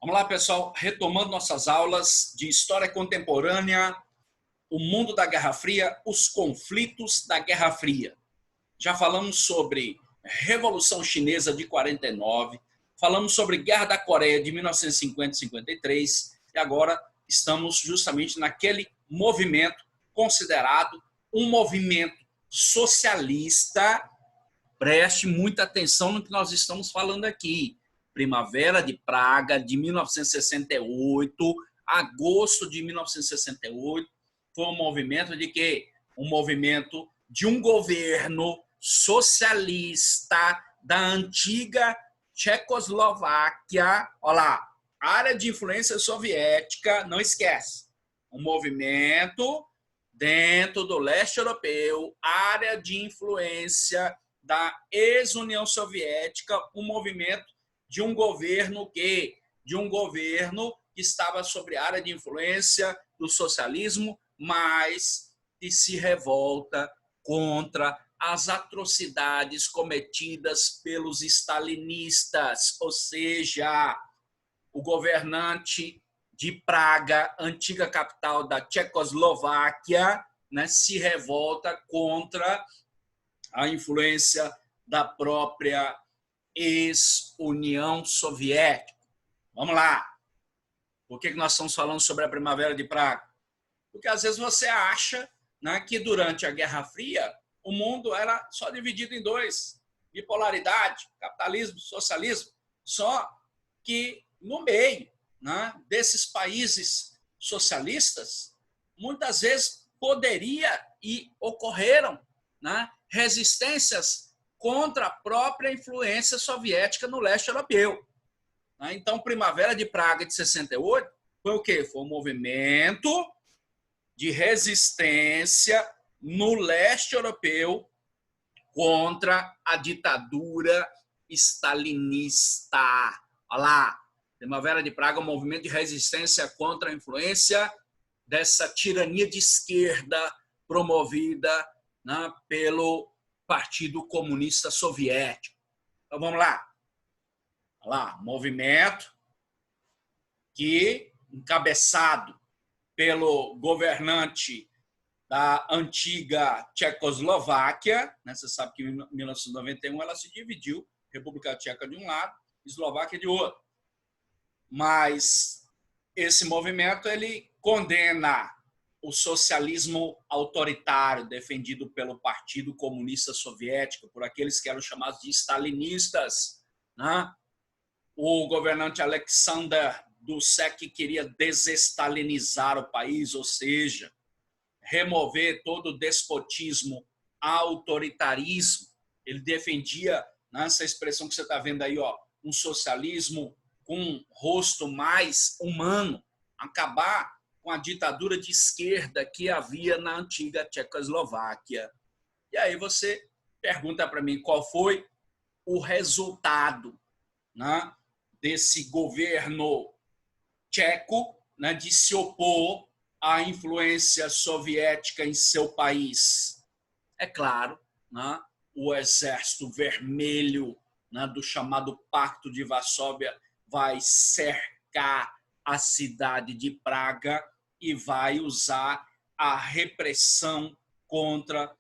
Vamos lá, pessoal, retomando nossas aulas de História Contemporânea, o mundo da Guerra Fria, os conflitos da Guerra Fria. Já falamos sobre Revolução Chinesa de 49, falamos sobre Guerra da Coreia de 1950 e 53, e agora estamos justamente naquele movimento considerado um movimento socialista. Preste muita atenção no que nós estamos falando aqui. Primavera de Praga, de 1968, agosto de 1968, foi um movimento de quê? Um movimento de um governo socialista da antiga Tchecoslováquia. Olha lá, área de influência soviética, não esquece. Um movimento dentro do leste europeu, área de influência da ex-União Soviética, um movimento de um governo que estava sobre a área de influência do socialismo, mas que se revolta contra as atrocidades cometidas pelos stalinistas, ou seja, o governante de Praga, antiga capital da Tchecoslováquia, né, se revolta contra a influência da própria ex-União Soviética. Vamos lá. Por que nós estamos falando sobre a Primavera de Praga? Porque às vezes você acha, né, que durante a Guerra Fria o mundo era só dividido em dois, bipolaridade, capitalismo, socialismo, só que no meio, né, desses países socialistas, muitas vezes poderia e ocorreram, né, resistências contra a própria influência soviética no leste europeu. Então, Primavera de Praga de 68 foi o quê? Foi um movimento de resistência no leste europeu contra a ditadura stalinista. Olha lá, Primavera de Praga é um movimento de resistência contra a influência dessa tirania de esquerda promovida, né, pelo Partido Comunista Soviético. Então, vamos lá. Olha lá, movimento que, encabeçado pelo governante da antiga Tchecoslováquia, né? Você sabe que em 1991 ela se dividiu, República Tcheca de um lado, Eslováquia de outro. Mas esse movimento ele condena o socialismo autoritário defendido pelo Partido Comunista Soviético, por aqueles que eram chamados de stalinistas, né? O governante Alexander Dusek queria desestalinizar o país, ou seja, remover todo o despotismo, autoritarismo. Ele defendia, nessa expressão que você está vendo aí, ó, um socialismo com um rosto mais humano, acabar com a ditadura de esquerda que havia na antiga Tchecoslováquia. E aí você pergunta para mim qual foi o resultado, né, desse governo tcheco, né, de se opor à influência soviética em seu país. É claro, né, o Exército Vermelho, né, do chamado Pacto de Varsóvia vai cercar a cidade de Praga e vai usar a repressão contra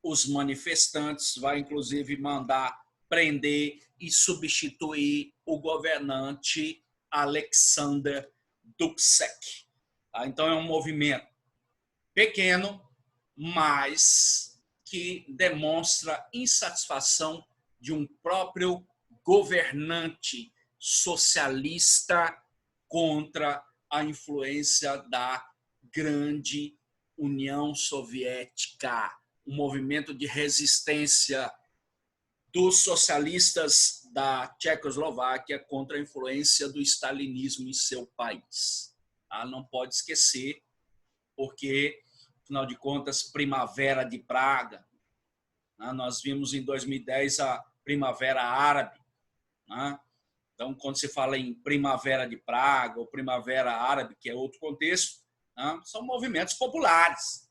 os manifestantes, vai inclusive mandar prender e substituir o governante Alexander Dubček. Então é um movimento pequeno, mas que demonstra insatisfação de um próprio governante socialista contra a influência da grande União Soviética, um movimento de resistência dos socialistas da Tchecoslováquia contra a influência do stalinismo em seu país. Não pode esquecer, porque, afinal de contas, Primavera de Praga, nós vimos em 2010 a Primavera Árabe. Então, quando se fala em Primavera de Praga ou Primavera Árabe, que é outro contexto, são movimentos populares.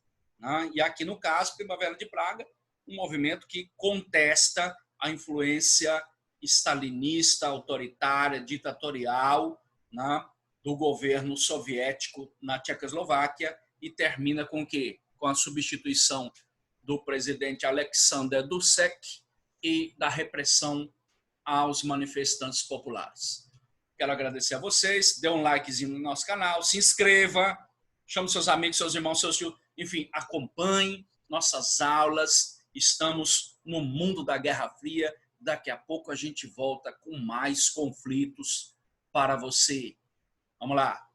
E aqui, no caso, Primavera de Praga, um movimento que contesta a influência stalinista, autoritária, ditatorial né, do governo soviético na Tchecoslováquia e termina com o quê? Com a substituição do presidente Alexander Dusek e da repressão aos manifestantes populares. Quero agradecer a vocês, dê um likezinho no nosso canal, se inscreva, chame seus amigos, seus irmãos, seus tios, enfim, acompanhe nossas aulas. Estamos no mundo da Guerra Fria. Daqui a pouco a gente volta com mais conflitos para você. Vamos lá.